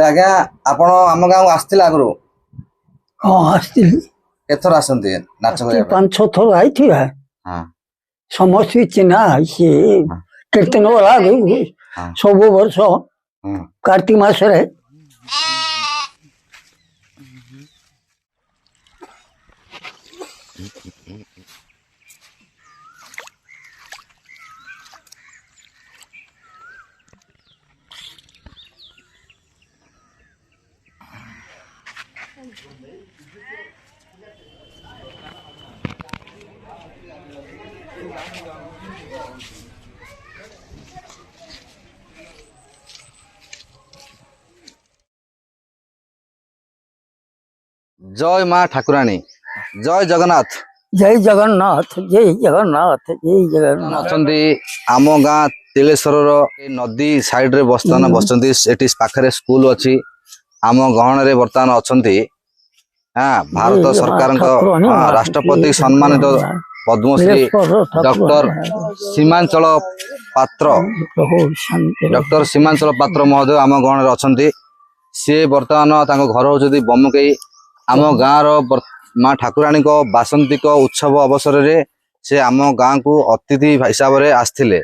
आज्ञा आपण आम गाँव आसला आगु हाँ आसती केथर आसती नाच पांच छह थर आई थी है समस्त चिन्हा सी कीर्तन वाला सब वर्ष कार्तिक मास रे जय माँ ठाकुराणी जय जगन्नाथ जय जगन्नाथ जय जगन्नाथ जय जगन्नाथ अच्छा आम गाँ तिलेश्वर नदी साइड रे बर्तमान बसती पाखे स्कूल अच्छी आम गहन रे बर्तमान अच्छा हाँ भारत सरकार राष्ट्रपति सम्मानित पद्मश्री डॉक्टर सीमांचल पात्र डॉक्टर सीमांचल पात्र महोदय आम गहन अच्छा सी बर्तमान घर हूँ बमुकई आम गाँव माँ ठाकुराणी बासंतिक उत्सव अवसर रे से आम गाँ को अतिथि हिसाब से आसते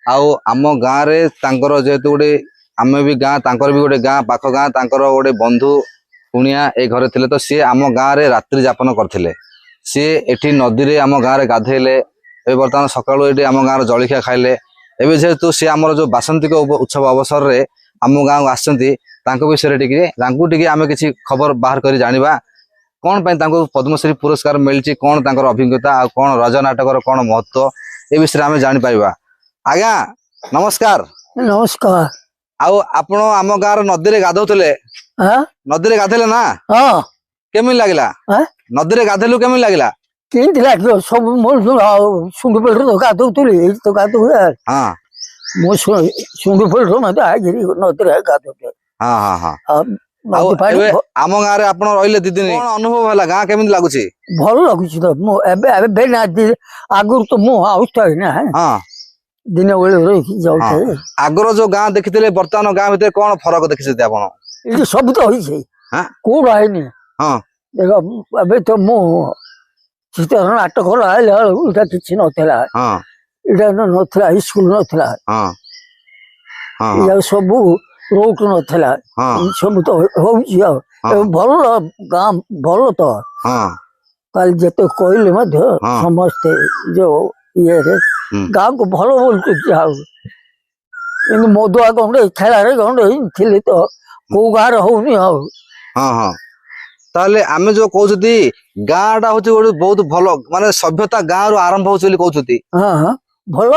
आम गाँव रे जेहेतु गोटे आम भी गाँ भी गोटे गाँ पाख गाँ गोटे बंधु कुणिया ए घर थे तो सी आम गाँव रे रात्रि यापन करते सी एठी नदी रे आम गाँव रे गाधेले बर्तमान सकाळु एठी आम गाँव जलखिया खाइले एबे जेहेतु सी आमर जो बासंतिक उत्सव अवसर रे आम गाँव आसछंती तांको विषय टिके आम किसी खबर बाहर कर जानिबा कौन पाई पद्मश्री पुरस्कार मिलची कौन तांकर अभिज्ञता आ कौन रज नाटकर कौन महत्व ए विषय आम जानि पाइबा। आज्ञा नमस्कार नमस्कार आउ आपण आम गाँव नदी रे गाधौतले नदी रे गाधेले ना हाँ केमिन लागला नदी रे गाधेलु केमिन लागला केमती लाग सब मोर सुंड पेड़ तो गाधौतली तो गाधौ हां मो सुंड पेड़ मत आगिरी नदी रे गाधौते हां हां हां आम गाँव रे आपण रहिले दी दिन कोन अनुभव होला गाँ केमिन लागुची भल लागुची तो मो एबे एबे ना आगुर तो मो आउस्ता है ना हां दिन बेले रही जाउते आगर जो गाँ देखिथिले वर्तमान गाँ भीतर कोन फरक देखिछते आपण ये सब तो होई छै हां कोड आइनी हां देखो एबे तो मो चित्र नाटक आइला इटा किछि नथला हां इटा नथला स्कूल नथला हां हां या सब रोड नथला सब तो होउची भल गाँ भल तो हां कल जते कहले मध्य समस्त जो ये रे गाँ को भल बोलते जाओ इन मधुआ गंडे खेला रे गंडे थिले तो को गार होउनी हां हां ताले आमे जो कहउछती गाँटा होची गोटे बहुत भल माने सभ्यता गाँ रु आरंभ होची बोली कहउछती हां हां भल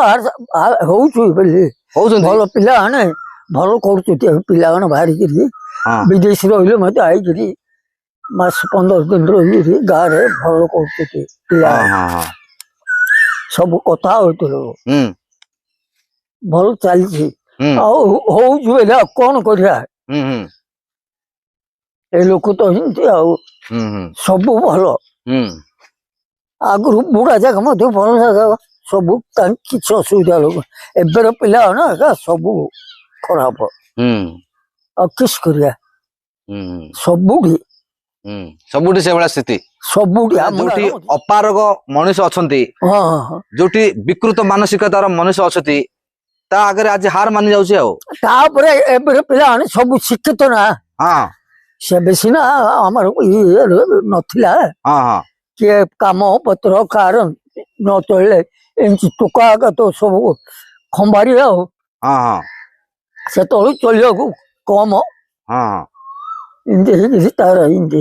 होउची बोली होउछती भल पिला हने भल करछती पिला हने बाहरी करी विदेश रहिले मते आई करी मास 15 दिन रही गाँ रे भल करछती पिला हां हां सब कथा होतलो भल चलछि होउची बोला कोन करिया ए लोक तो हिंती आउ सब भल आगु बुढ़ा जगह मत भल जगह सब किसी असुविधा लोग एबर पिला ना सब खराब किस करिया सबुठी सबुठी से बड़ा स्थिति सबुठी जोटी अपारग मनुष्य अछंती जोटी विकृत मानसिकतार मनुष्य अछंती ता आगे आज हार मानि जाउची आ तापरे एबर पिला सब शिक्षित ना हां से बेसी ना हमर नथिला हां हां के काम पत्र कारण न चले एमती टुका का तो सब खंबारी हां हां से तो चलियो कम हां इंदे तार इंदे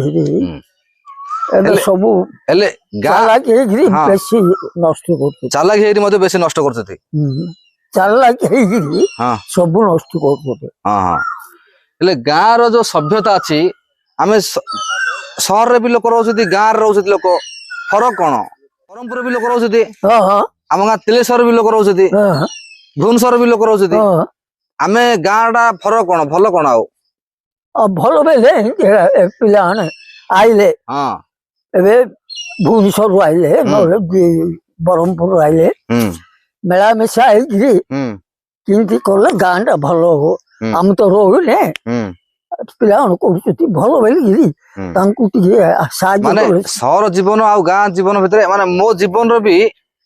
एबे सब एले चालाक हेगिरी बेसी नष्ट करते चालाक हेगिरी मते बेसी नष्ट करते चालाक हेगिरी सब नष्ट करते हां हां एले गाँ रो जो सभ्यता अछि आमे शहर रे भी लोक रहउछथि गाँ रे रहउछथि लोक फरक कोन परमपुर भी लोक रहउछथि हां हां आम गाँ तिलेश्वर भी लोक रहउछथि भुवनेश्वर भी लोक रहउछथि आमे गाँटा फरक कोन भल कोन आ भल बेले पिला आइले हां एबे भुवनेश्वर आइले बरहमपुर आइले मेला मिशा आई किंती करले गाँटा भल हो हम तो रोने ପିଲାମାନେ କରୁଛନ୍ତି ଭଲ ବୋଲିକିରି ତାଙ୍କୁ ଟିକେ ସାହାଯ୍ୟ ମାନେ କଲେ। ସହର ଜୀବନ ଆଉ ଗାଁ ଜୀବନ ଭିତରେ ମାନେ ମୋ ଜୀବନର ବି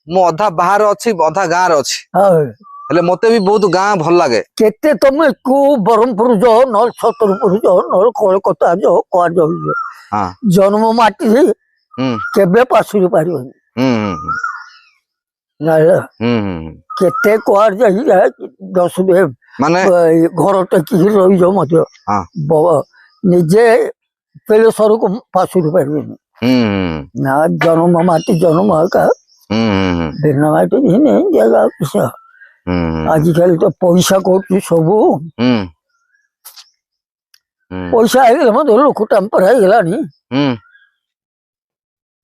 ମୁଁ ଅଧା ବାହାରେ ଅଛି ଅଧା ଗାଁରେ ଅଛି ହଁ। ହେଲେ ମତେ ବି ବହୁତ ଗାଁ ଭଲ ଲାଗେ। କେତେ ତମେ କୋଉ ବ୍ରହ୍ମପୁର ଯାଅ ନହେଲେ ଛତରପୁର ଯାଅ ନହେଲେ କୋଲକାତା ଯାଅ କୁଆଡେ ଯାଉ ହଁ ଜନ୍ମ ମାଟିରେ ହୁଁ କେବେ ପାଶୁରି ପାରିବନି ହୁଁ ହୁଁ ଜାଣିଲ। ହୁଁ ହୁଁ କେତେ କୁଆଡେ ଯାଇ 10 ଦିନ ମାନେ ଘର ଟେକିକି ରହିଯାଉ ମଧ୍ୟ ହଁ ନିଜେ ପେଲେଶ୍ୱରକୁ ପାଶୁରି ପାରିବେନି। ହୁଁ ହୁଁ ନା ଜନ୍ମ ମାଟି ଜନ୍ମ ଏକା ହୁଁ ହୁଁ ଭିନ୍ନ ମାଟି ଭିନ୍ନ ଜାଗା କିସ। ହୁଁ ଆଜିକାଲି ତ ପଇସା କରୁଛି ସବୁ ହୁଁ ପଇସା ହେଇଗଲେ ମଧ୍ୟ ଲୋକ ଟେମ୍ପର ହେଇଗଲାଣି। ହୁଁ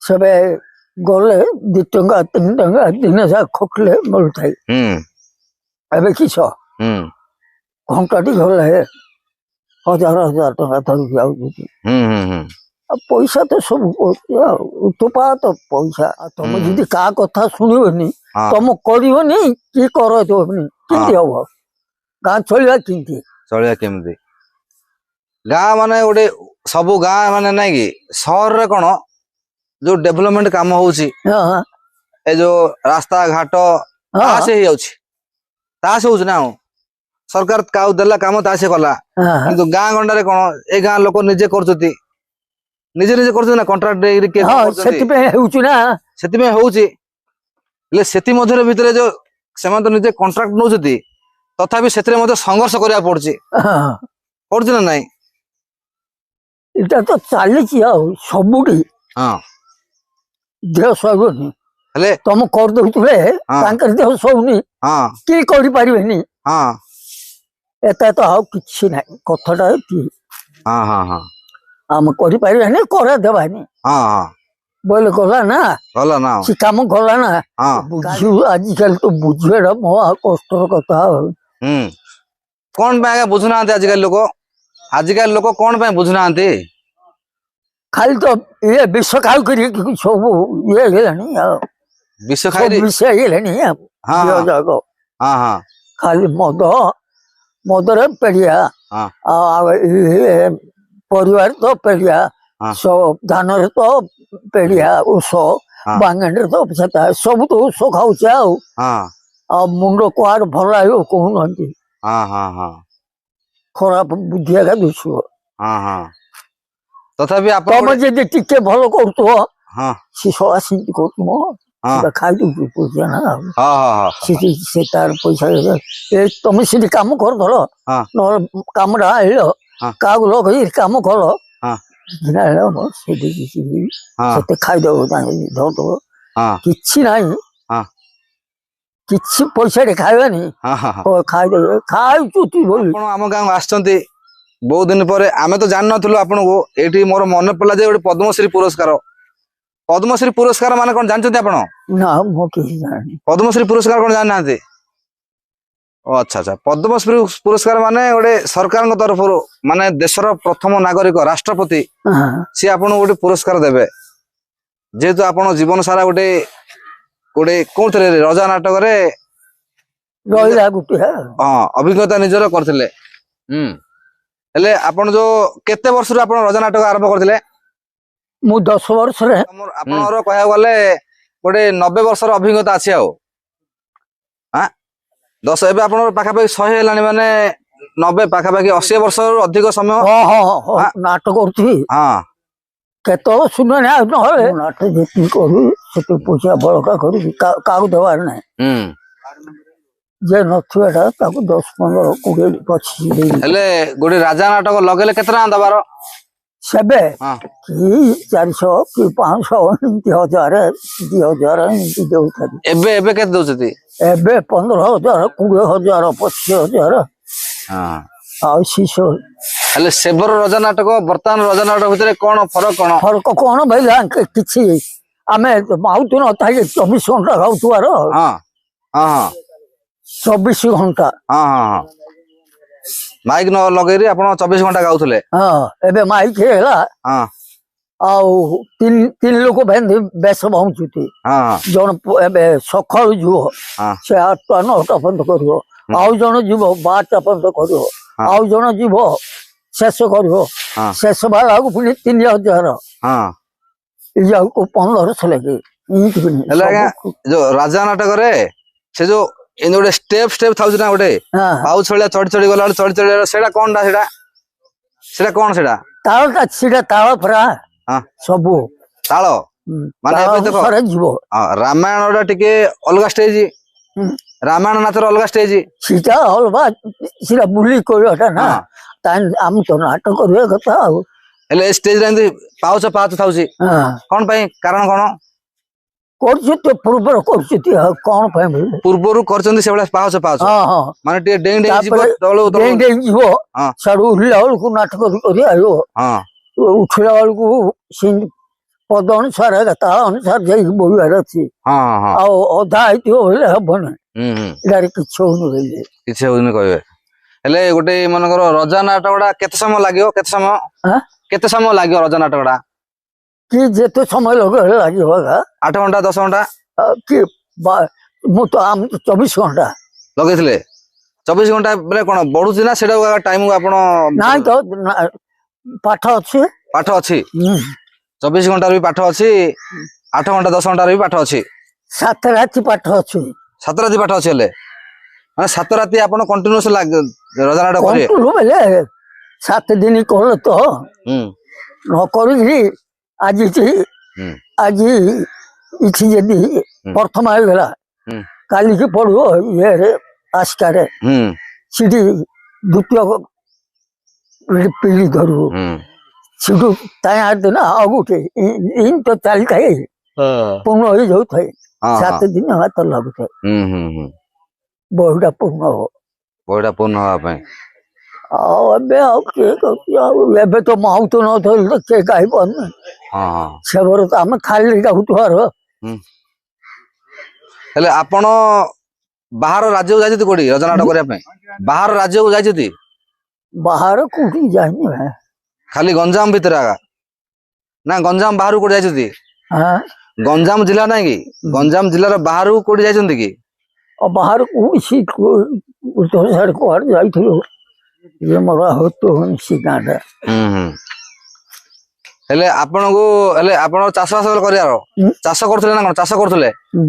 ସେବେ ଗଲେ 2 ଟଙ୍କା 3 ଟଙ୍କା ଦିନ ଯାକ ଖଟିଲେ ମିଳୁଥାଏ। ହୁଁ ଏବେ କିସ ହୁଁ ଘଣ୍ଟାଟି ଗଲେ 1000 ଟଙ୍କା ଧରିକି ଯାଉଛନ୍ତି। ହୁଁ ହୁଁ ଆଉ ପଇସା ତ ସବୁ କରୁଛି ଆଉ ଉତ୍ପାତ ପଇସା। ଆଉ ତମେ ଯଦି କାହା କଥା ଶୁଣିବନି ହଁ ତମେ କରିବନି କି କରବନି କେମିତି ହବ ଗାଁ ଚଳିବା କେମିତି? ଚଳିବା କେମିତି? ଗାଁ ମାନେ ଗୋଟେ ସବୁ ଗାଁ ମାନେ ନାଇଁ କି ସହରରେ କଣ ଯୋଉ ଡେଭଲପମେଣ୍ଟ କାମ ହଉଛି ହଁ ଏ ଯୋଉ ରାସ୍ତା ଘାଟ ତାହା ସେ ହେଇଯାଉଛି ତାହା ସେ ହଉଛି ନା ଆଉ ସରକାର କାଉ ଦେଲା କାମ ତାହା ସେ କଲା। ହଁ କିନ୍ତୁ ଗାଁ ଗଣ୍ଡାରେ କଣ ଏ ଗାଁ ଲୋକ ନିଜେ କରୁଛନ୍ତି ନିଜେ କରୁଛନ୍ତି ନା କଣ୍ଟ୍ରାକ୍ଟ ଦେଇକିରି କିଏ କଣ ହଁ କରୁଛନ୍ତି ସେଥିପାଇଁ ହେଉଛି ନା। ସେଥିପାଇଁ ହଉଛି। ହେଲେ ସେଥି ମଧ୍ୟରେ ଭିତରେ ଯୋଉ ସେମାନେ ତ ନିଜେ କଣ୍ଟ୍ରାକ୍ଟ ନଉଛନ୍ତି ତଥାପି ସେଥିରେ ମଧ୍ୟ ସଂଘର୍ଷ କରିବାକୁ ପଡୁଛି ହଁ ପଡୁଛି ନା ନାଇଁ? ଏଇଟା ତ ଚାଲିଛି ଆଉ ସବୁଠି ହଁ ଦେହ ସହିବନି। ହେଲେ ତମେ କରିଦଉଥିଲେ ହଁ ତାଙ୍କର ଦେହ ସହୁନି ହଁ କିଏ କରିପାରିବେନି। ହଁ ଏଟା ତ ଆଉ କିଛି ନାହିଁ କଥାଟା କି ହଁ ହଁ ହଁ ଆମେ କରିପାରିବାନି କରାଇଦେବାନି ହଁ ହଁ ବୋଇଲେ ଗଲା ନା ଭଲ ନା ସେ କାମ ଗଲା ନା। ହଁ ବୁଝିବୁ ଆଜିକାଲି ତ ବୁଝିବାଟା ମହା କଷ୍ଟର କଥା ଆଉ। ହୁଁ କଣ ପାଇଁ ଆଜ୍ଞା ବୁଝୁନାହାନ୍ତି ଆଜିକାଲି ଲୋକ? ଆଜିକାଲି ଲୋକ କଣ ପାଇଁ ବୁଝୁନାହାନ୍ତି? ଖାଲି ତ ଇଏ ବିଷ ଖାଉ କରି ସବୁ ଇଏ ହେଇଗଲାଣି ଆଉ ବିଷ ସବୁ ଖାଇରି ବିଷ ହେଇଗଲାଣି ହଁ ଦେହ ଯାକ ହଁ ହଁ ଖାଲି ମଦରେ ପେଡିଆ ହଁ ଆଉ ପରିବାର ତ ପେଡିଆ ହଁ ଧାନରେ ତ ପେଡିଆ ଔଷ ହଁ ବାଙ୍ଗେଣୀରେ ତ ସେଟା ସବୁ ତ ଔଷ ଖାଉଛି ଆଉ ହଁ ମୁଣ୍ଡ କୁଆଡେ ଭଲ ଲାଗିବ କହୁନାହାନ୍ତି। ହଁ ହଁ ହଁ ଖରାପ ବୁଦ୍ଧି ଏକା ଦିଶିବ। ହଁ ହଁ ତଥାପି ଆପଣ ତମେ ଗୋଟେ ଯଦି ଟିକେ ଭଲ କରୁଥିବ ହଁ ସେ ସଳା ସେମିତି କରୁଥିବ ହଁ ସେଟା ଖାଇଦଉଛି ପଇସା ନା ହଁ ହଁ ସେ ତାର ପଇସା ତମେ ସେଠି କାମ କରିଦେଲ ହଁ ନହେଲେ କାମଟା ଆଇଲ ହଁ କାହାକୁ ଲଗେଇ କାମ କଲ ହଁ ହଁ ସେତେ ଖାଇଦବ ଧରିଦବ ହଁ କିଛି ନାହିଁ ହଁ କିଛି ପଇସାଟେ ଖାଇବାନି ହଁ ହଁ ହଁ ଖାଇଦେବେ ଖାଇଛୁ ବୋଲି। ଆପଣ ଆମ ଗାଁକୁ ଆସିଛନ୍ତି ବହୁତ ଦିନ ପରେ ଆମେ ତ ଜାଣିନଥିଲୁ ଆପଣଙ୍କୁ ଏଇଠି ମୋର ମନେ ପଡିଲା ଯେ ଗୋଟେ ପଦ୍ମଶ୍ରୀ ପୁରସ୍କାର ମାନେ କଣ ଜାଣିଛନ୍ତି ଆପଣ? ନା ମୁଁ କିଛି ଜାଣିନି। ପଦ୍ମଶ୍ରୀ ପୁରସ୍କାର କଣ ଜାଣିନାହାନ୍ତି? ଓ ଆଚ୍ଛା ଆଚ୍ଛା ପଦ୍ମଶ୍ରୀ ପୁରସ୍କାର ମାନେ ଗୋଟେ ସରକାରଙ୍କ ତରଫରୁ ମାନେ ଦେଶର ପ୍ରଥମ ନାଗରିକ ରାଷ୍ଟ୍ରପତି ସିଏ ଆପଣଙ୍କୁ ଗୋଟେ ପୁରସ୍କାର ଦେବେ ଯେହେତୁ ଆପଣ ଜୀବନ ସାରା ଗୋଟେ କୋଉଥିରେ ରଜା ନାଟକରେ ରହିଲା ଗୋଟେ ହଁ ଅଭିଜ୍ଞତା ନିଜର କରିଥିଲେ। ହେଲେ ଆପଣ ଯୋଉ କେତେ ବର୍ଷରୁ ଆପଣ ରଜା ନାଟକ ଆରମ୍ଭ କରିଥିଲେ? ମୁଁ 10 ବର୍ଷରେ ଆପଣଙ୍କର କହିବାକୁ ଗଲେ ଗୋଟେ 90 ବର୍ଷର ଅଭିଜ୍ଞତା ଅଛି ଆଉ 10 ଏବେ ଆପଣଙ୍କର ପାଖାପାଖି 100 ହେଲାଣି ମାନେ 90 ପାଖାପାଖି 80 ବର୍ଷରୁ ଅଧିକ ସମୟ ହଁ ନାଟକ କରୁଛି ହଁ କେତେବେଳେ ଶୁଣ ନହେଲେ ନାଟକ ଯେତିକି କରୁ ସେଠି ପଇସା ବଳକା କରିବି କାହାକୁ ଦେବାର ନାହିଁ। ଯେ ନଥିବ ଏଟା ତାକୁ 10 15 20 25 ହେଲେ ଗୋଟେ ରାଜା ନାଟକ ଲଗେଇଲେ କେତେ ଟଙ୍କା ଦବାର? ସେବେ ହଁ କି 400 କି 500 ଏମିତି 1000 2000 ଏମିତି ଦେଉଛନ୍ତି। ଏବେ ଏବେ କେତେ ଦଉଛନ୍ତି? ଏବେ 15,000 20,000 25,000 ହଁ ଆଉ ଶିଶୁ। ହେଲେ ସେବର ରଜା ନାଟକ ବର୍ତ୍ତମାନ ରଜା ନାଟକ ଭିତରେ କଣ ଫରକ କଣ ଭାଇଲା କିଛି ଆମେ ମାଉତୁ ନଥାଏ 24 ଘଣ୍ଟା ଖାଉଥିବାର ହଁ ହଁ ହଁ 24 ଘଣ୍ଟା ହଁ ହଁ ହଁ ମାଇକ ନ ଲଗେଇରି ଆପଣ 24 ଘଣ୍ଟା ଗାଉଥିଲେ। ହଁ ଏବେ ମାଇକ ହେଲା ହଁ ଆଉ ତିନି ଲୋକ ବେଶ ପହଞ୍ଚୁଛି ହଁ ଜଣେ ଏବେ ସକାଳୁ ଯିବ ହଁ ସେ 8ଟା 9ଟା ପର୍ଯ୍ୟନ୍ତ କରିବ। ହଁ ଆଉ ଜଣେ ଯିବ 12ଟା ପର୍ଯ୍ୟନ୍ତ କରିବ। ହଁ ଆଉ ଜଣେ ଯିବ ଶେଷ କରିବ ହଁ ଶେଷ ବେଳାକୁ ପୁଣି 3000 ହଁ ଇଆକୁ 1500 ଲେଖେ ଏମିତି ପୁଣି ହେଲେ ଆଜ୍ଞା ସବୁ। ଯୋଉ ରାଜା ନାଟକରେ ସେ ଯୋଉ ଏମିତି ଗୋଟେ ଷ୍ଟେପ ଥାଉଛି ନା ଗୋଟେ ହଁ ପାଉଛ ଭଳିଆ ଚଢି ଚଢି ଗଲା ବେଳେ ଚଢି ଚଢି ଗଲା ସେଇଟା କଣଟା ସେଇଟା କଣ ସେଇଟା ତାଳଟା ସେଟା ତାଳ ପରା ହଁ ସବୁ ତାଳ ମାନେ ତାଳ ଏବେ ଦେଖ ଅନୁସାରେ ଯିବ। ହଁ ରାମାୟଣ ଟା ଟିକେ ଅଲଗା ଷ୍ଟେଜ ହୁଁ। ରାମାୟଣ ନାଚର ଅଲଗା ଷ୍ଟେଜ ସେଟା ଅଲଗା ସେଟା ବୁଲି କହିବାଟା ନା ହଁ ଆମେ ତ ନାଟକ କରିବା କଥା ଆଉ। ହେଲେ ଏ ଷ୍ଟେଜ ରେ ଏମିତି ପାଉଛ ଥାଉଛି ହଁ କଣ ପାଇଁ କାରଣ କଣ କରୁଛନ୍ତି ପୂର୍ବରୁ କରୁଛନ୍ତି ଆଉ କଣ ପାଇଁ ବୋଇଲେ ପୂର୍ବରୁ କରିଛନ୍ତି ସେଭଳିଆ ପାଉଛ ହଁ ହଁ ମାନେ ଟିକେ ଡେଇଁ ଡେଇଁ ଯିବ ତାପରେ ତଳକୁ ଡେଇଁ ତଳକୁ ଡେଇଁ ଯିବ ହଁ ସାଡୁ ଉଠିଲା ବେଳକୁ ନାଟକ କରି ଆଇବ ହଁ ଉଠିଲା ବେଳକୁ ସେମିତି ପଦ ଅନୁସାରେ ତାଳ ଅନୁସାରେ ଯାଇକି ବୋହିବାର ଅଛି ହଁ ହଁ ଆଉ ଅଧା ହେଇଥିବ ବୋଇଲେ ହବନି ହୁଁ ହୁଁ ଏଟାରେ କିଛି ହଉନି ବୋଇଲେ। କିଛି ହଉନି କହିବେ ହେଲେ ଗୋଟେ ମନେକର ରଜା ନାଟକ ଟା କେତେ ସମୟ ଲାଗିବ ଆଁ? କେତେ ସମୟ ଲାଗିବ ରଜା ନାଟକ ଟା କି ଯେତେ ସମୟ ଲଗେଇଲେ ଲାଗିବ 8 ଘଣ୍ଟା 10 ଘଣ୍ଟା କି ମୁଁ ତ ଆମେ ତ 24 ଘଣ୍ଟା ଲଗେଇଥିଲେ 24 ଘଣ୍ଟା ବୋଲେ କଣ ବଢୁଛି ନା ସେଇଟା ଟାଇମ ଆପଣ ନାଇଁ ତ ପାଠ ଅଛି। ପାଠ ଅଛି ହୁଁ। 24 ଘଣ୍ଟାର ବି ପାଠ ଅଛି 8 ଘଣ୍ଟା 10 ଘଣ୍ଟାର ବି ପାଠ ଅଛି 7 ରାତି ପାଠ ଅଛି 7 ରାତି ପାଠ ଅଛି ହେଲେ ମାନେ 7 ରାତି ଆପଣ କଣ୍ଟିନ୍ୟୁସ ରଜା ନାଟକ କରିବେ କଣ୍ଟ୍ରୋଲ ବେଲେ 7 ଦିନ କଲେ ତ ହୁଁ ନ କରିକି ଆଜି ହୁଁ ଆଜି ଇଠି ଯଦି ପ୍ରଥମ ହେଇଗଲା ହୁଁ କାଲିକି ପଡିବ ଇଏରେ ଆସ୍କାରେ ହୁଁ ସେଠି ଦ୍ୱିତୀୟ ପିଢି ଧରିବ ହୁଁ ସେଠୁ ତାଇ ଦିନ ଆଉ ଗୋଟେ ଏମିତି ତ ଚାଲିଥାଏ ପୂର୍ଣ୍ଣ ହେଇଯାଉଥାଏ ହଁ ହଁ 7 ଦିନ ହାତ ଲାଗୁଥାଏ ହୁଁ ବହିଟା ପୂର୍ଣ୍ଣ ହବ। ବହିଟା ପୂର୍ଣ୍ଣ ହବା ପାଇଁ ଆଉ ଏବେ ଆଉ କିଏ କରୁଛି ଆଉ ଏବେ ତ ମାଉତ ନ ଧରିଲେ ତ କିଏ ଗାଇପାରୁନି ହଁ ହଁ ସେବର ତ ଆମେ ଖାଲି ଗାଉଥିବାର ହୁଁ ହେଲେ ଆପଣ ବାହାର ରାଜ୍ୟକୁ ଯାଇଛନ୍ତି କୋଉଠି ରଜା ନାଟକ କରିବା ପାଇଁ ବାହାର ରାଜ୍ୟକୁ ଯାଇଛନ୍ତି ବାହାର କୋଉଠି ଯାଇନି ଭାଇ। ଖାଲି ଗଞ୍ଜାମ ଭିତରେ ଆଗା ନା ଗଞ୍ଜାମ ବାହାରକୁ କୋଉଠି ଯାଇଛନ୍ତି ହଁ ଗଞ୍ଜାମ ଜିଲ୍ଲା ନାଇଁ କି ଗଞ୍ଜାମ ଜିଲ୍ଲାର ବାହାରକୁ କୋଉଠି ଯାଇଛନ୍ତି କି ଆଉ ବାହାରକୁ କୁଆଡେ ଯାଇଥିଲୁ ଇଏ ମୋର ହତ ହଉନି ସେ ଗାଁଟା ହୁଁ ହେଲେ ଆପଣ ଚାଷ ବାସ କରିବାର ହୁଁ। ଚାଷ କରୁଥିଲେ ନା କଣ ଚାଷ କରୁଥିଲେ ହୁଁ।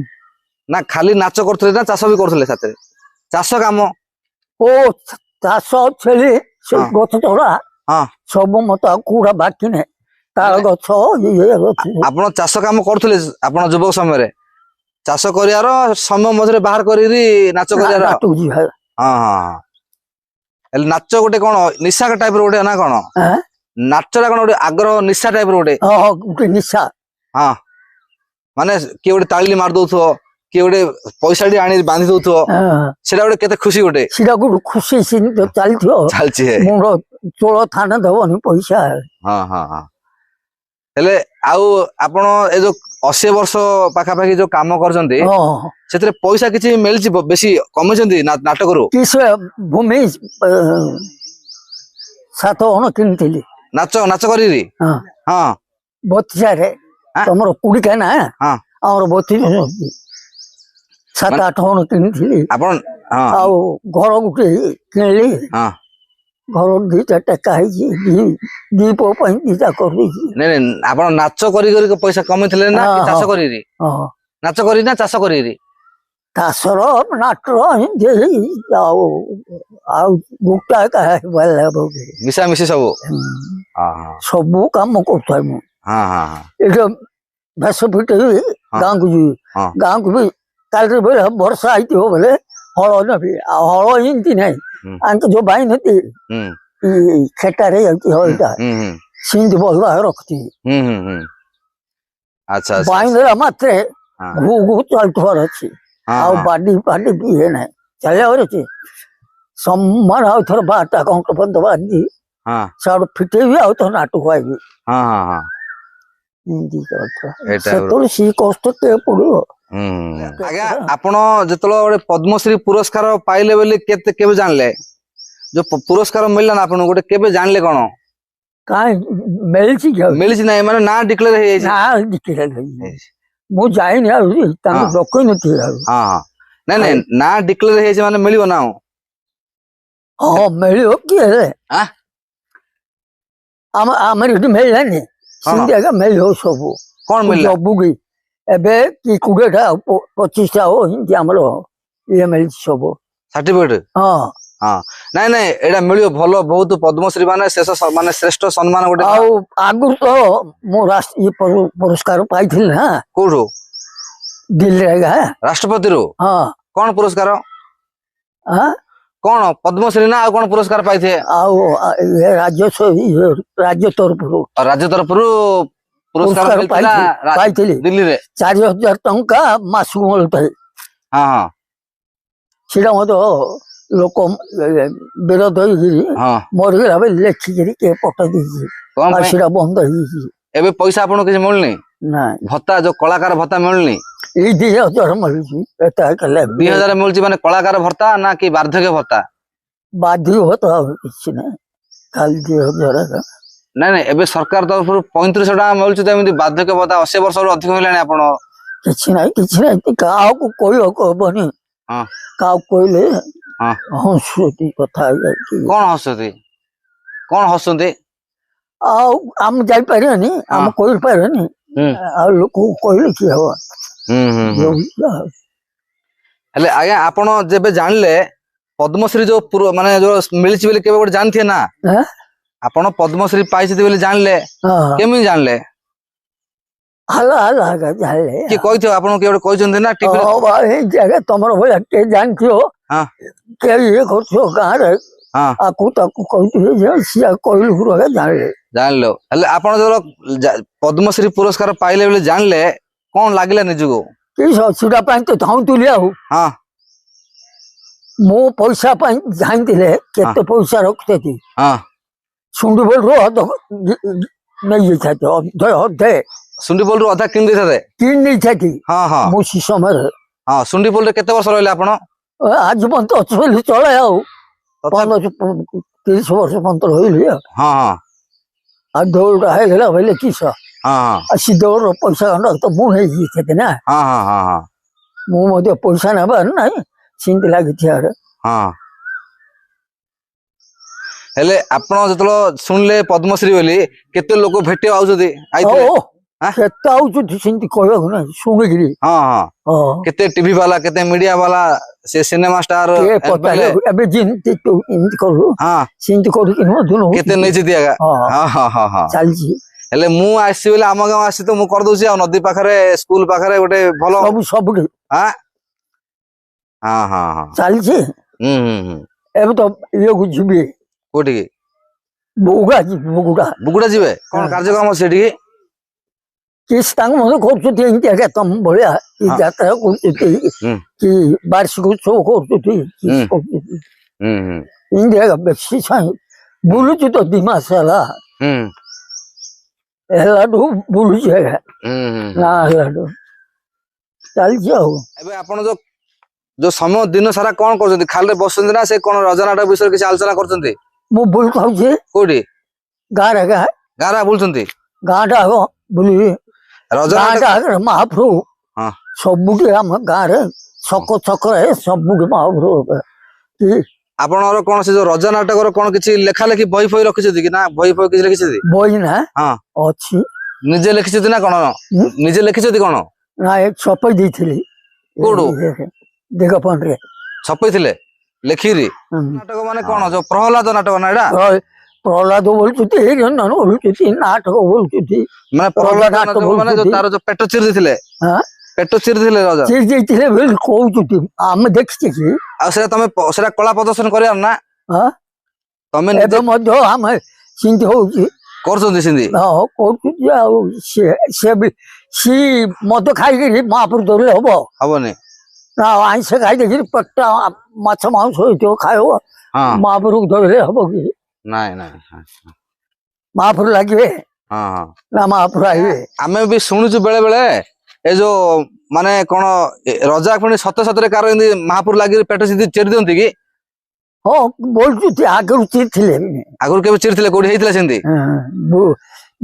ନା ଖାଲି ନାଚ କରୁଥିଲେ ନା ଚାଷ ବି କରୁଥିଲେ ସାଥିରେ ଚାଷ କାମ ଓ ଚାଷ ଛେଳି ସେ ହଁ ଗଛ ତଳା ହଁ ସବୁ ମତେ ଆଉ କୋଉଟା ବାକି ନାହିଁ ତାଳ ଗଛ ଇଏ ଗଛ ଆପଣ ଚାଷ କାମ କରୁଥିଲେ ଆପଣ ଯୁବକ ସମୟରେ ଚାଷ କରିବାର ସମୟ ମଧ୍ୟରେ ବାହାର କରିକି ନାଚ କରିବାର ହଁ ନାଟକୁ ଯିବା ହଁ ହଁ ହେଲେ ନାଚ ଗୋଟେ କଣ ନିଶା ଟାଇପ ର ଗୋଟେ ନା କଣ ନାଚଟା କଣ ଗୋଟେ ଆଗ୍ରହ ନିଶା ଟାଇପ ର ଗୋଟେ ଗୋଟେ ନିଶା ହଁ ମାନେ କିଏ ଗୋଟେ ତାଳିଲି ମାରି ଦଉଥିବ କିଏ ଗୋଟେ ପଇସା ଟି ଆଣି ବାନ୍ଧି ଦଉଥିବ ସେଇଟା ଗୋଟେ କେତେ ଖୁସି ଗୋଟେ ସେଟା ଗୋଟେ ଖୁସି ଚାଲିଥିବ ଚାଲିଛି ମୋର ଚୋଳ ଥାନେ ଦବନି ପଇସା ହଁ ହଁ ହଁ ହେଲେ ଆଉ ଆପଣ ଏ ଯୋଉ 80 ବର୍ଷ ପାଖାପାଖି ଯୋଉ କାମ କରୁଛନ୍ତି ହଁ ସେଥିରେ ପଇସା କିଛି ମିଳିଛି ବେଶୀ କମେଇଛନ୍ତି ନାଟକରୁ କି ସେ ଭୂମି 7 ଅଣ କିଣିଥିଲି ନାଚ କରିରି ହଁ ହଁ 32 ଆଁ? ତମର 20 ନା ହଁ ଆମର 32 7 8 ଅଣ କିଣିଥିଲି ଆପଣ ହଁ ଆଉ ଘର ଗୋଟେ କିଣିଲି ହଁ ଘର 2ଟା ଟେକା ହେଇଛି ଦି ପୁଅ ପାଇଁ 2ଟା କରିଦେଇଛି ନାଇଁ ନାଇଁ ଆପଣ ନାଚ କରି ପଇସା କମେଇଥିଲେ ନା କି ଚାଷ କରିରି ହଁ ନାଚ କରି ନା ଚାଷ କରିରି ତାସର ନାଟର ଆଉ ଆଉ ଗୋଟା ମିଶାମିଶି ସବୁ ହଁ ସବୁ କାମ କରୁଥାଏ ମୁଁ ହଁ ହଁ ହଁ ଏଇଟା ଭେଷ ଫିଟେଇ ହଁ ଗାଁକୁ ଯିବି ହଁ ଗାଁକୁ ବି କାଲି ବେଳେ ବର୍ଷା ହେଇଥିବ ବୋଲେ ହଳ ନେବି ଆଉ ହଳ ଏମିତି ନାହିଁ ହୁଁ ଆଙ୍କ ଯୋଉ ଭାଇ ନତି ହୁଁ ଖେଟାରେ ଯାଉଛି ହଳଟା ହୁଁ ହୁଁ ସେମିତି ଭଲ ରଖୁଥିବି ହୁଁ ହୁଁ ହୁଁ ଆଚ୍ଛା ଆଚ୍ଛା ବାଇଁ ଆଚ୍ଛା ଦେଲା ମାତ୍ରେ ହଁ ଘୁ ଘୁ ଚାଲୁଥିବାର ଅଛି ହଁ ଆଉ ହଁ ବାଡି ବି ଇଏ ନାହିଁ ଚାଲିବାର ଅଛି ସମାନ ଆଉ ଥର 12ଟା କଙ୍କ ପର୍ଯ୍ୟନ୍ତ ବାଜି ହଁ ସେଆଡୁ ଫିଟେଇବି ଆଉ ଥର ନାଟକୁ ଆଇବି ହଁ ହଁ ହଁ ଏମିତି କଥା ଏଇଟା ସେତେବେଳେ ସେ କଷ୍ଟ କେ ପଡିବ ହୁଁ ଆଜ୍ଞା ଆପଣ ଯେତେବେଳେ ଗୋଟେ ପଦ୍ମଶ୍ରୀ ପୁରସ୍କାର ପାଇଲେ ବୋଲି କେବେ ଜାଣିଲେ ଯୋଉ ପୁରସ୍କାର ମିଳିଲା ନା ଆପଣଙ୍କୁ ଗୋଟେ କେବେ ଜାଣିଲେ କଣ କାହିଁ ମିଳିଛି କି ମିଳିଛି ନାହିଁ ମାନେ ନା ଡିକ୍ଲେୟାର ହେଇଯାଇଛି ମୁଁ ଯାଇନି ଆଉ ତାଙ୍କୁ ହଁ ଡକେଇ ନଥିଲି ଆଉ ହଁ ହଁ ନାଇଁ ନାଇଁ ନା ଡିକ୍ଲେୟାର ହେଇଯାଇଛି ମାନେ ମିଳିବ ନା ଆଉ ହଁ ମିଳିବ କିଏ ଆଁ ଆମର ଏଠି ମିଳିଲାନି ସେମିତି ଆଜ୍ଞା ମିଳିବ ସବୁ କଣ ମିଳିଲା ସବୁ କି ଏବେ କି 20ଟା 25ଟା ହଉ ଏମିତି ଆମର ଇଏ ମିଳିଛି ସବୁ ସାର୍ଟିଫିକେଟ ହଁ ହଁ ନାଇଁ ନାଇଁ ଏଇଟା ମିଳିବ ଭଲ ବହୁତ ପଦ୍ମଶ୍ରୀ ମାନେ ଶେଷ ମାନେ ଶ୍ରେଷ୍ଠ ସମ୍ମାନ ଗୋଟେ ଆଉ ଆଗରୁ ତ ମୁଁ ରାଷ୍ଟ୍ରୀୟ ପୁରସ୍କାର ପାଇଥିଲି ନା କୋଉଠୁ ଦିଲ୍ଲୀରେ ଆଜ୍ଞା ରାଷ୍ଟ୍ରପତିରୁ ହଁ କଣ ପୁରସ୍କାର ହଁ କଣ ପଦ୍ମଶ୍ରୀ ନା ଆଉ କଣ ପୁରସ୍କାର ପାଇଥିବେ ଆଉ ରାଜ୍ୟ ତରଫରୁ ଆଉ ରାଜ୍ୟ ତରଫରୁ ପୁରସ୍କାର ପୁରସ୍କାର ମିଳିଥିଲା ପାଇଥିଲି ଦିଲ୍ଲୀରେ 4,000 ଟଙ୍କା ମାସକୁ ମିଳୁଥାଏ ହଁ ହଁ ସେଟା ମତେ ଲୋକ ବିରୋଧ ହେଇକିରି ହଁ ମରିଗଲା ବେଳେ ଲେଖିକିରି କିଏ ପଠେଇ ଦେଇଛି କଣ ଆଉ ପାଇଁ ସେଟା ବନ୍ଦ ହେଇଯାଇଛି ଏବେ ପଇସା ଆପଣଙ୍କୁ କିଛି ମିଳୁନି ନାଇଁ ଭତ୍ତା ଯୋଉ କଳାକାର ଭତ୍ତା ମିଳୁନି ଏଇ 2,000 ମିଳୁଛି ଏତେ 2,000 ମିଳୁଛି ମାନେ କଳାକାର ଭତ୍ତା ନା କି ବାର୍ଦ୍ଧକ୍ୟ ଭତ୍ତା ବାଧ୍ୟ ତ ଆଉ କିଛି ନାହିଁ ଖାଲି 2,000 ଏକା। ନାଇଁ ନାଇଁ ଏବେ ସରକାର ତରଫରୁ 3500 ଟଙ୍କା ମିଳୁଛି ତ ଏମିତି ବାର୍ଦ୍ଧକ୍ୟ ଭତ୍ତା 80 ବର୍ଷରୁ ଅଧିକ ହେଲାଣି ଆପଣ କିଛି ନାହିଁ କାହାକୁ କହିବାକୁ ହବନି ହଁ କାହାକୁ କହିଲେ ହଁ ହଂସ୍ରୁତି କଥା ହେଇଯାଇଛି କଣ ହସୁଛନ୍ତି ଆଉ ଆମେ ଯାଇପାରିବାନି ଆମେ କହିପାରିବାନି ହୁଁ ଆଉ ଲୋକଙ୍କୁ କହିଲେ କି ହବ ହୁଁ ହୁଁ ହୁଁ ହେଲେ ଆଜ୍ଞା ଆପଣ ଯେବେ ଜାଣିଲେ ପଦ୍ମଶ୍ରୀ ଯୋଉ ମାନେ ଯୋଉ ମିଳିଛି ବୋଲି କେବେ ଗୋଟେ ଜାଣିଥିବେ ନା ହଁ ଆପଣ ପଦ୍ମଶ୍ରୀ ପାଇଛନ୍ତି ବୋଲି ଜାଣିଲେ କେମିତି ଜାଣିଲେ ଜାଣିଲେ କିଏ କହିଥିବ ଆପଣଙ୍କୁ କିଏ ଗୋଟେ କହିଛନ୍ତି ନା ଟିଭିରେ ଏଇ ଜାଗା ତମର ଭଳିଆ କିଏ ଜାଣିଥିବ ହଁ କିଏ ଇଏ କରୁଥିବ ଗାଁରେ ହଁ ଆକୁ ତାକୁ କହିଥିବେ ଯେ ସିଏ କହିଲୁ ଜାଣିଲେ ଜାଣିଲ ହେଲେ ଆପଣ ଯେତେବେଳେ ପଦ୍ମଶ୍ରୀ ପୁରସ୍କାର ପାଇଲେ ବୋଲି ଜାଣିଲେ କଣ ଲାଗିଲା ନିଜକୁ କି ସେଟା ପାଇଁ ତ ଧାଉଁଥିଲି ଆଉ ହଁ ମୁଁ ପଇସା ପାଇଁ ଜାଣିଥିଲେ କେତେ ପଇସା ରଖିଥିଲି ହଁ ସୁଣ୍ଡୁବଲରୁ ନେଇଯାଇଥାନ୍ତି ଅଧେ ସୁଣ୍ଡିପୋଲରୁ ଅଧା କିଣି ଦେଇଥାନ୍ତେ କିଣି ନେଇଥାନ୍ତି ହଁ ହଁ ମୁଁ ସେ ସମୟରେ ହଁ ସୁଣ୍ଡିପୋଲରେ କେତେ ବର୍ଷ ରହିଲେ ଆପଣ ଆଜି ପର୍ଯ୍ୟନ୍ତ ଅଛି ବୋଲି ଚଳେ ଆଉ ତଥାପି 30 ବର୍ଷ ପର୍ଯ୍ୟନ୍ତ ରହିଲି ହଁ ହଁ ଆଉ ଦୌଡ଼ଟା ହେଇଗଲା ବୋଇଲେ କିସ ହଁ ଆଉ ସେ ଦୌଡ଼ର ପଇସା ଖଣ୍ଡ ତ ମୁଁ ହେଇଯାଇଥାନ୍ତି ନା ହଁ ହଁ ହଁ ହଁ ମୁଁ ମଧ୍ୟ ପଇସା ନେବାର ନାହିଁ ସେମିତି ଲାଗିଛି ହଁ ହେଲେ ଆପଣ ଯେତେବେଳେ ଶୁଣିଲେ ପଦ୍ମଶ୍ରୀ ବୋଲି କେତେ ଲୋକ ଭେଟି ଆଉଛନ୍ତି କେତେ ଆଉଛନ୍ତି ସେମିତି କହିବାକୁ ନାହିଁ ଶୁଣିକିରି ହଁ ହଁ କେତେ ଟିଭି ବାଲା କେତେ ମିଡିଆ ବାଲା ସେ ସିନେମା ଷ୍ଟାର ଏବେ ଯେମିତି ଏମିତି କରୁ ହଁ ସେମିତି କରିକି କେତେ ନେଇଛନ୍ତି ଆଜ୍ଞା ହଁ ହଁ ହଁ ହଁ ଚାଲିଛି ହେଲେ ମୁଁ ଆସିଛି ବୋଲି ଆମ ଗାଁ ଆସି ତ ମୁଁ କରିଦଉଛି ଆଉ ନଦୀ ପାଖରେ ସ୍କୁଲ ପାଖରେ ଗୋଟେ ଭଲ ସବୁଠି ହଁ ହଁ ହଁ ଚାଲିଛି ହୁଁ ହୁଁ ହୁଁ ଏବେ ତ ଇଏକୁ ଯିବି କୋଉଠିକି ବୁଗୁଡା ଯିବି ବୁଗୁଡା ଯିବେ କଣ କାର୍ଯ୍ୟକ୍ରମ ସେଠିକି କିଛି ତାଙ୍କ ମତେ କରୁଛନ୍ତି ଏମିତି ଆଜ୍ଞା ତମ ଭଳିଆ କି ଯାତ୍ରା କରୁଛନ୍ତି କି ବାର୍ଷିକ ଉତ୍ସବ କରୁଛନ୍ତି ଏମିତି ଆଜ୍ଞା ବେଶୀ ବୁଲୁଛି ତ 2 ମାସ ହେଲାଠୁ ବୁଲୁଛି ଆଜ୍ଞା ନା ହେଲାଠୁ ଚାଲିଛି ଆଉ ଏବେ ଆପଣ ଯୋଉ ସମୟ ଦିନ ସାରା କଣ କରୁଛନ୍ତି ଖାଲିରେ ବସୁଛନ୍ତି ନା ସେ କଣ ରଜନାଟକ ବିଷୟରେ କିଛି ଆଲୋଚନା କରୁଛନ୍ତି ମୁଁ ବୁଲ ଖାଉଛି କୋଉଠି ଗାଁରେ ଗାଁରେ ବୁଲୁଛନ୍ତି ଗାଁଟା ଆଗ ବୁଲିବି ରଜନାଟକ ମହାପ୍ରଭୁ ସବୁଠି ଆମ ଗାଁରେ ଛକରେ ସବୁଠି ମହାପ୍ରଭୁ ଆପଣଙ୍କର କଣ ସେ ଯୋଉ ରଜ ନାଟକର କଣ କିଛି ଲେଖା ଲେଖି ବହି ଫହି ରଖିଛନ୍ତି କି ନା ବହି ଫହି କିଛି ଲେଖିଛନ୍ତି ବହି ନା ହଁ ଅଛି ନିଜେ ଲେଖିଛନ୍ତି ନା କଣ ନିଜେ ଲେଖିଛନ୍ତି କଣ ନା ଛପେଇ ଦେଇଥିଲି କୋଉଠୁ ଦିଗପହଣ୍ଡରେ ଛପେଇଥିଲେ ଲେଖିରି ନାଟକ ମାନେ କଣ ଯୋଉ ପ୍ରହ୍ଲାଦ ନାଟକ ନା ଏଇଟା ପ୍ରହ୍ଲାଦ ବୋଲୁଛନ୍ତି ନାଟକ ବୋଲୁଛନ୍ତି ମାନେ ପ୍ରହ୍ଲାଦ ନାଟକ ମାନେ ତାର ଯୋଉ ପେଟ ଚିରି ଦେଇଥିଲେ ପେଟ ଚିରି ଦେଇଥିଲେ ରଜା ଚିରି ଦେଇଥିଲେ ବୋଲି କହୁଛନ୍ତି ଆମେ ଦେଖିଛେ କି ଆଉ ସେଟା କଳା ପ୍ରଦର୍ଶନ କରିବା ନା ତମେ ଏବେ ମଧ୍ୟ ଆମେ ସେମିତି ହଉଛି କରୁଛନ୍ତି ସେମିତି କରୁଛନ୍ତି ଆଉ ସିଏ ମଦ ଖାଇକିରି ମହାପୁରୁ ଧରିଲେ ହବନି ନା ଆଇଁଷ ଖାଇଦେଇକିରି ପେଟ ମାଛ ମାଂସ ହେଇଥିବ ଖାଇବ ମହାପୁରୁକୁ ଧରିଲେ ହବ କି ନାଇଁ ନାଇଁ ମହାପୁରୁ ଲାଗିବେ ନା ମହାପୁରୁ ଆଇବେ ଆମେ ବି ଶୁଣୁଛୁ ବେଳେ ବେଳେ ଏ ଯୋଉ ମାନେ କଣ ରଜା ପୁଣି ସତରେ କାର ଏମିତି ମହାପୁରୁ ଲାଗି ପେଟ ଚିରି ଦିଅନ୍ତି କି ହଁ ବୋଲୁଛନ୍ତି ଆଗରୁ ଚିରିଥିଲେ ଆଗରୁ କେବେ ଚିରିଥିଲେ କୋଉଠି ହେଇଥିଲା ସେମିତି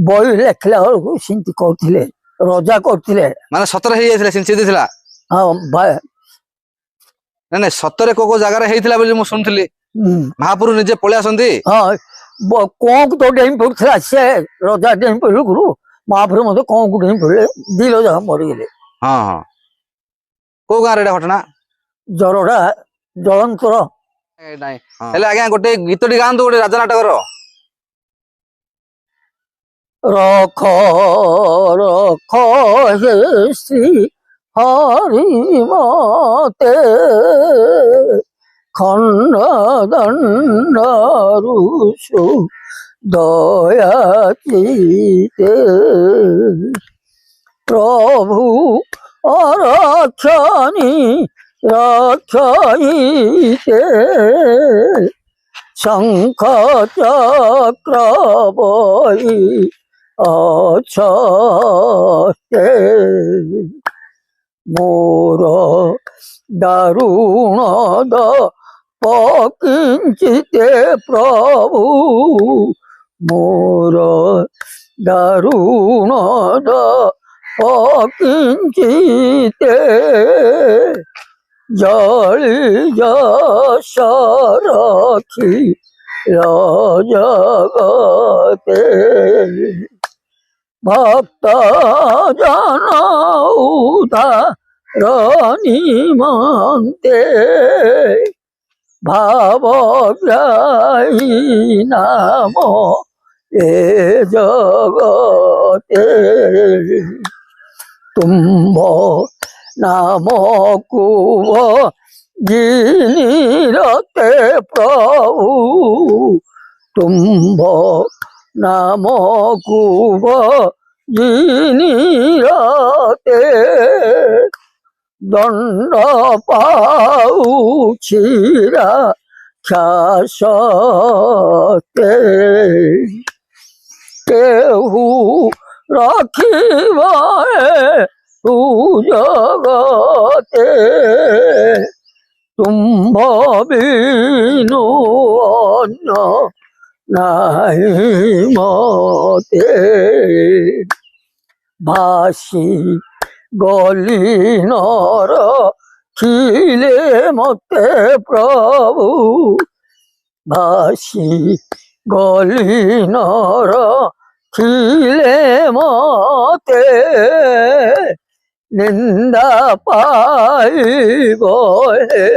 ବହି ଲେଖିଲା ବେଳକୁ ସେମିତି କହୁଥିଲେ ରଜା କରୁଥିଲେ ମାନେ ସତରେ ହେଇଯାଇଥିଲା ସେମିତି ଚିରି ଦେଇଥିଲା ନାଇଁ ସତରେ କୋଉ ଜାଗାରେ ହେଇଥିଲା ବୋଲି ମୁଁ ଶୁଣିଥିଲି ମହାପୁରୁ ନିଜେ ପଳେଇ ଆସନ୍ତି କଣକୁ ତ ଡେଇଁ ପଡୁଥିଲା ସେ ରଜା ଡେଇଁ ପଡିଲୁ ଗୁରୁ ମହାପୁର ମତେ କଣକୁ ଡେଇଁ ପଡିଲେ ଦିଲ ଯାକ ମରିଗଲେ। ହଁ ହଁ କୋଉ ଗାଁରେ ଏଇଟା ଘଟଣା? ଜରଡା ଜଳନ୍ତର। ନାଇଁ ହେଲେ ଆଜ୍ଞା ଗୋଟେ ଗୀତଟି ଗାଆନ୍ତୁ ଗୋଟେ ରାଜା ନାଟକର। ରଖ ରଖ ହେ ଶ୍ରୀ ହରି ମତେ ଖଣ୍ଡ ଦଣ୍ଡ ରୁଷୁ ଦୟା ଚିତେ ପ୍ରଭୁ ଅରକ୍ଷଣି ରକ୍ଷଇତେ ଶଙ୍ଖ ଚକ୍ର ବହି ଅଛତେ ମୋର ଦାରୁଣ ପକିଞ୍ଚିତେ ପ୍ରଭୁ ମୋର ଦାରୁଣ ପକିଞ୍ଚିତେ ଜଳି ଯଶ ରଖି ଜଗତେ ଭକ୍ତ ଜନ ଉଦ୍ଧାର ନିମନ୍ତେ ଭାବ ଗ୍ରାହୀ ନାମ ଏ ଜଗତେ ତୁମ୍ଭ ନାମକୁ ଜିନିରତେ ପ୍ରଭୁ ତୁମ୍ଭ ନାମକୁ ଜିନିରତେ ଦଣ୍ଡ ପାଉଛିରା ଖ୍ୟାସତେ କେହୁ ରଖିବ ତୁ ଜଗତେ ତୁମ୍ଭ ବିନୁ ଅନ୍ୟ ନାହିଁ ମତେ ଭାସି ଗଲି ନର ଥିଲେ ମତେ ପ୍ରଭୁ ଭାସି ଗଲି ନର ଥିଲେ ମତେ ନିନ୍ଦା ପାଇବ ହେ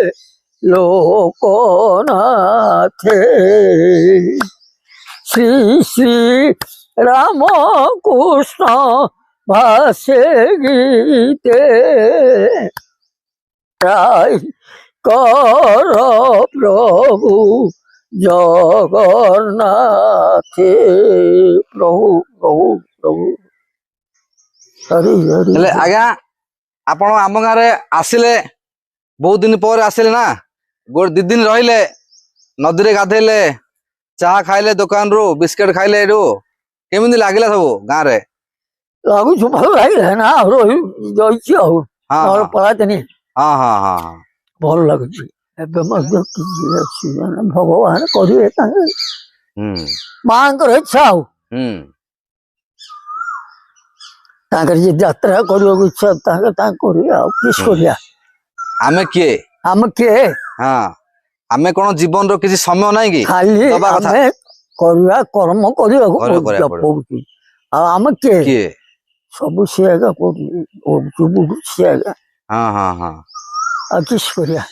ଲୋକନାଥେ ଶ୍ରୀ ଶ୍ରୀ ରାମ କୃଷ୍ଣ ଭାଷେ ଗୀତେ ତ୍ରାହି କର ପ୍ରଭୁ ଜଗନ୍ନାଥେ ପ୍ରଭୁ ପ୍ରଭୁ ପ୍ରଭୁ ହରି ହରି। ହେଲେ ଆଜ୍ଞା ଆପଣ ଆମ ଗାଁରେ ଆସିଲେ ବହୁତ ଦିନ ପରେ ଆସିଲେ ନା ଗୋଟେ 2 ଦିନ ରହିଲେ ନଦୀରେ ଗାଧେଇଲେ ଚାହା ଖାଇଲେ ଦୋକାନରୁ ବିସ୍କେଟ ଖାଇଲେ ଏଠୁ କେମିତି ଲାଗିଲା ସବୁ ଗାଁରେ? ଲାଗୁଛି ଭଲ ଲାଗିଲା ନା ରହିଛି ଆଉ ପଳାତିନି ହଁ ହଁ ହଁ ହଁ ଭଲ ଲାଗୁଛି ଏବେ ମଧ୍ୟ କିଛି ଅସୁବିଧା ନାହିଁ ଭଗବାନ କରିବେ ତାଙ୍କେ ମାଙ୍କର ଇଚ୍ଛା ଆଉ ତାଙ୍କର ଯିଏ ଯାତ୍ରା କରିବାକୁ ଇଚ୍ଛା ତାଙ୍କେ କରିବେ ଆଉ କିସ କରିବା ଆମେ କିଏ ହଁ ଆମେ କଣ ଜୀବନର କିଛି ସମୟ ନାହିଁ କି ଖାଲି ଆମେ କରିବା କର୍ମ କରିବାକୁ ପଡୁଛି ଆଉ ଆମେ କିଏ ସବୁ ସିଏ ଆଗା କରୁଛୁ ସିଏ ଆଗା ଆଉ କିସ କରିବା।